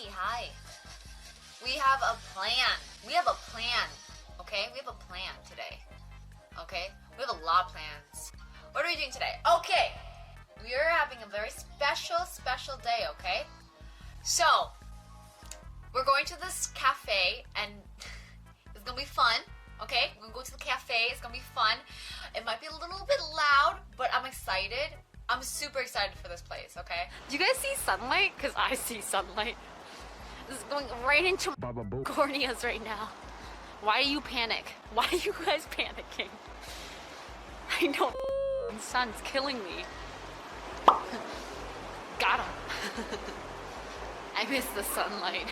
Hi. We have a plan. We have a plan. Okay? We have a plan today. Okay? We have a lot of plans. What are we doing today? Okay. We are having a very special day, okay? So, we're going to this cafe and it's gonna be fun. Okay? We're gonna go to the cafe. It's gonna be fun. It might be a little bit loud, but I'm excited. I'm super excited for this place, okay? Do you guys see sunlight? Because I see sunlight. This is going right into my corneas right now. Why do you panic? Why are you guys panicking? I know the sun's killing me. Got him. I miss the sunlight.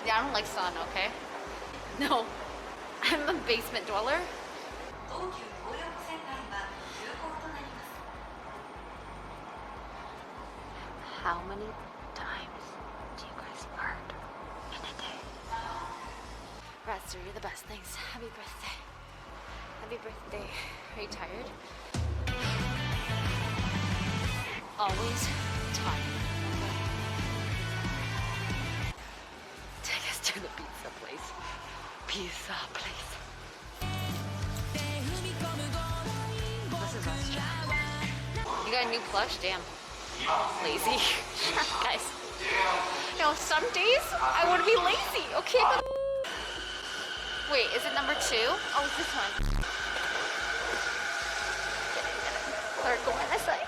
Yeah, I don't like sun, okay? No, I'm a basement dweller. How many times do you guys fart in a day? Ratster, you're the best. Thanks. Happy birthday. Happy birthday. Are you tired? Always tired. Take us to the pizza place. Pizza place. This is us, Jack. You got a new plush? Damn. Lazy. Guys. You know, some days I want to be lazy, okay? But wait, is it number 2? Oh, it's this one. Or go on this side.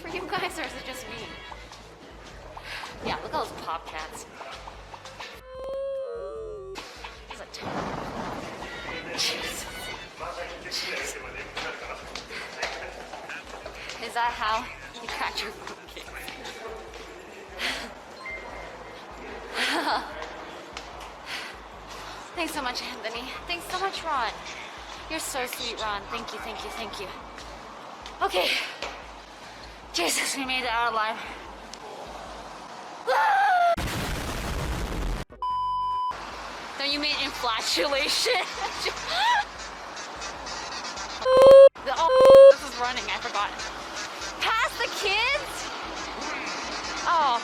For you guys, or is it just me? Yeah, look at those pop cats. Jesus. Is that how you crack your cake? Thanks so much, Anthony. Thanks so much, Ron. You're so sweet, Ron. Thank you, thank you, thank you. Okay. Jesus, we made it out alive. No, you mean inflatulation? Oh, this is running, I forgot. Past the kids? Oh.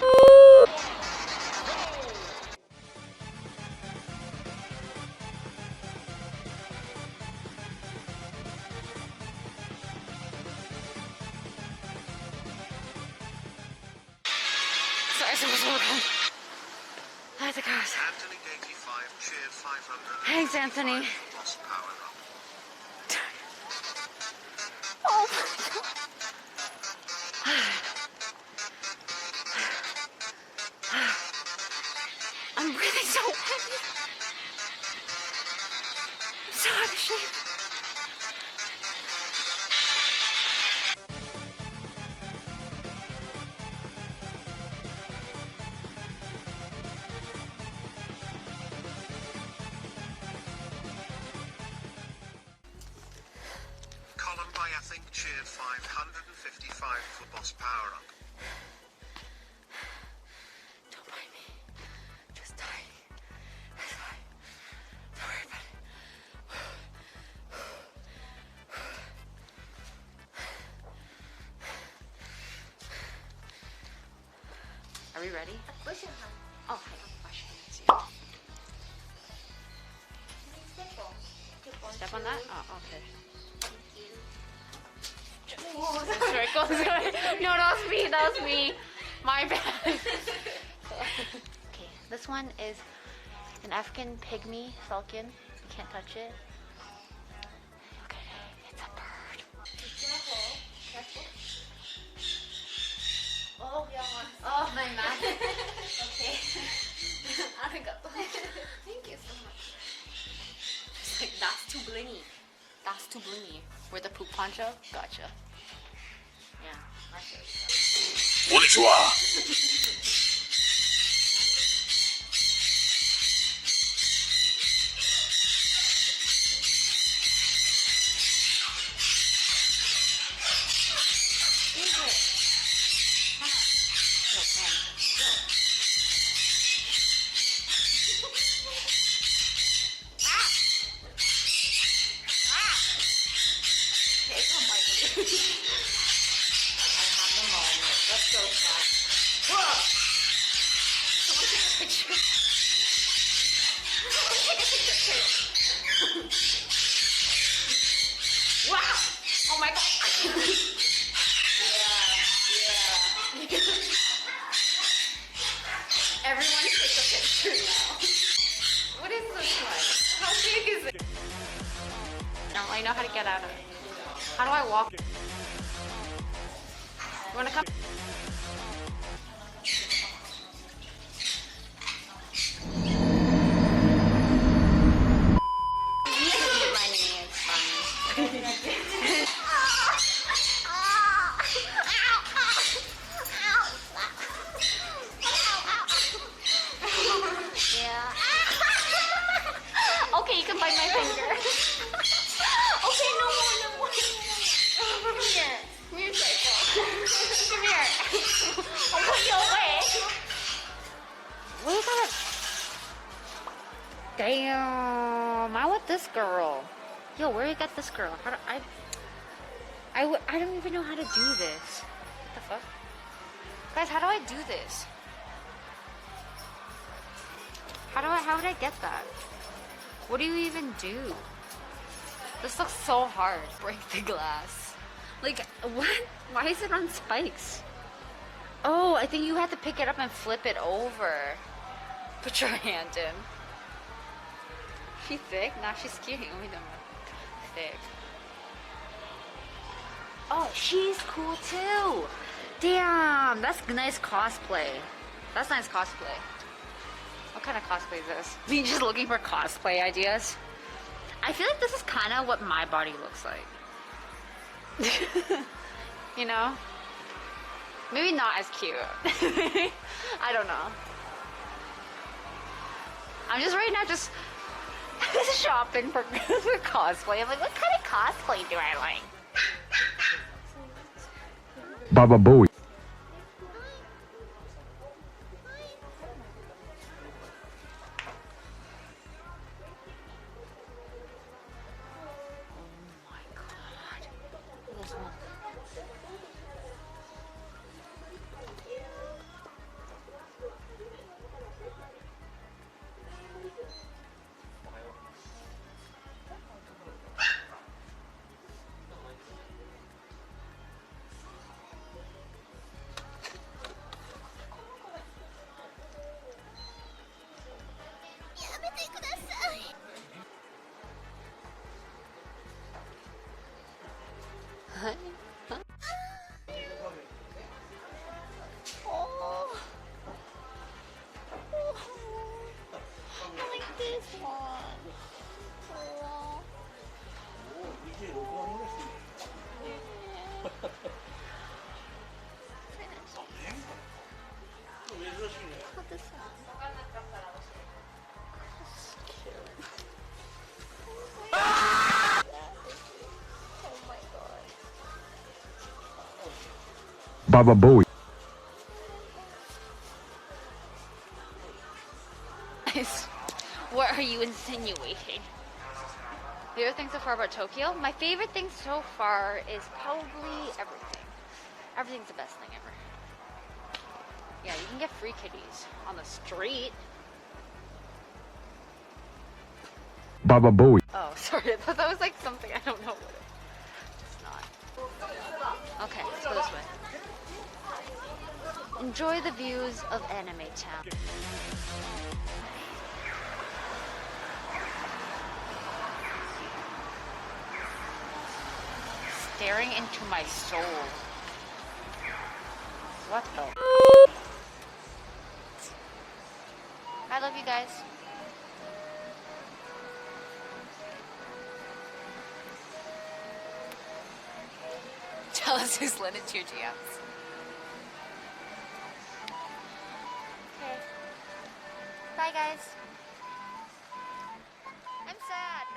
How's it goes? Anthony 85 cheered 500. Thanks, Anthony. Lost power up. Oh my God. I'm breathing so heavy. I'm so out of shape. I think cheered 555 for boss power up. Don't mind me. Just dying. It's fine. Don't worry about it. Are we ready? Oh, I don't wash your hands yet. Step on that? Oh, okay. Sorry, go sorry. No, that was me. That was me. My bad. Okay, this one is an African pygmy falcon. You can't touch it. Okay, it's a bird. Oh, yeah. Oh, my man. Okay. Arigato. Thank you so much. She's like, that's too blingy. That's too blingy. Wear the poop poncho? Gotcha. Yeah, my favorite. こんにちは。I know how to get out of it. How do I walk? You wanna come? Okay, you can bite my finger. Okay, no more, no more. Come here. Come here, Psycho. Come here. I'll put you away. What is that? Damn, I want this girl. Yo, where you got this girl? How do I don't even know how to do this. What the fuck? Guys, how do I do this? How would I get that? What do you even do? This looks so hard. Break the glass. Like, what? Why is it on spikes? Oh, I think you have to pick it up and flip it over. Put your hand in. She's thick? Nah, she's skinny. We don't know. Thick. Oh, she's cool too. Damn, that's nice cosplay. That's nice cosplay. What kind of cosplay is this? Are you just looking for cosplay ideas? I feel like this is kind of what my body looks like. You know? Maybe not as cute. I don't know. I'm just right now just shopping for cosplay. I'm like, what kind of cosplay do I like? Baba Booey. Baba Booey. What are you insinuating? Favorite thing so far about Tokyo? My favorite thing so far is probably everything. Everything's the best thing ever. Yeah, you can get free kitties on the street. Baba Booey. Oh, sorry. I thought that was like something. I don't know what it is. It's not. Okay, let's go this way. Enjoy the views of Anime Town. Staring into my soul. What the? I love you guys. Tell us who slid into your DMs. Okay. Bye, guys. I'm sad.